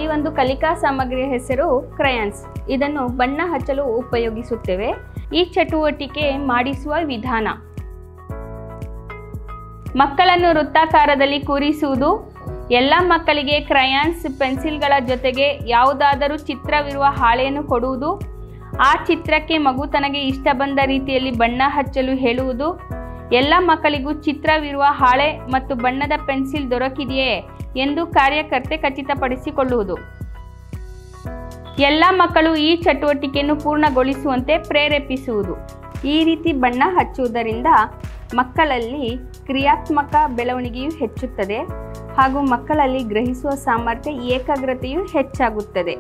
ಈ ಒಂದು ಕಲಿಕಾ ಸಾಮಗ್ರಿಯ ಹೆಸರು ಕ್ರಯಾನ್ಸ್. ಇದನ್ನು ಬಣ್ಣ ಹಚ್ಚಲು ಉಪಯೋಗಿಸುತ್ತೇವೆ. ಈ ಚಟುವಟಿಕೆ ಮಾಡಿಸುವ ವಿಧಾನ: ಮಕ್ಕಳನ್ನು ವೃತ್ತಾಕಾರದಲ್ಲಿ ಕೂರಿಸುವುದು. ಎಲ್ಲ ಮಕ್ಕಳಿಗೆ ಕ್ರಯಾನ್ಸ್ ಪೆನ್ಸಿಲ್ಗಳ ಜೊತೆಗೆ ಯಾವುದಾದರೂ ಚಿತ್ರವಿರುವ ಹಾಳೆಯನ್ನು ಕೊಡುವುದು. ಆ ಚಿತ್ರಕ್ಕೆ ಮಗು ತನಗೆ ಇಷ್ಟ ಬಂದ ರೀತಿಯಲ್ಲಿ ಬಣ್ಣ ಹಚ್ಚಲು ಹೇಳುವುದು. ಎಲ್ಲ ಮಕ್ಕಳಿಗೂ ಚಿತ್ರವಿರುವ ಹಾಳೆ ಮತ್ತು ಬಣ್ಣದ ಪೆನ್ಸಿಲ್ ದೊರಕಿದೆಯೇ ಎಂದು ಕಾರ್ಯಕರ್ತೆ ಖಚಿತಪಡಿಸಿಕೊಳ್ಳುವುದು. ಎಲ್ಲ ಮಕ್ಕಳು ಈ ಚಟುವಟಿಕೆಯನ್ನು ಪೂರ್ಣಗೊಳಿಸುವಂತೆ ಪ್ರೇರೇಪಿಸುವುದು. ಈ ರೀತಿ ಬಣ್ಣ ಹಚ್ಚುವುದರಿಂದ ಮಕ್ಕಳಲ್ಲಿ ಕ್ರಿಯಾತ್ಮಕ ಬೆಳವಣಿಗೆಯು ಹೆಚ್ಚುತ್ತದೆ ಹಾಗೂ ಮಕ್ಕಳಲ್ಲಿ ಗ್ರಹಿಸುವ ಸಾಮರ್ಥ್ಯ, ಏಕಾಗ್ರತೆಯು ಹೆಚ್ಚಾಗುತ್ತದೆ.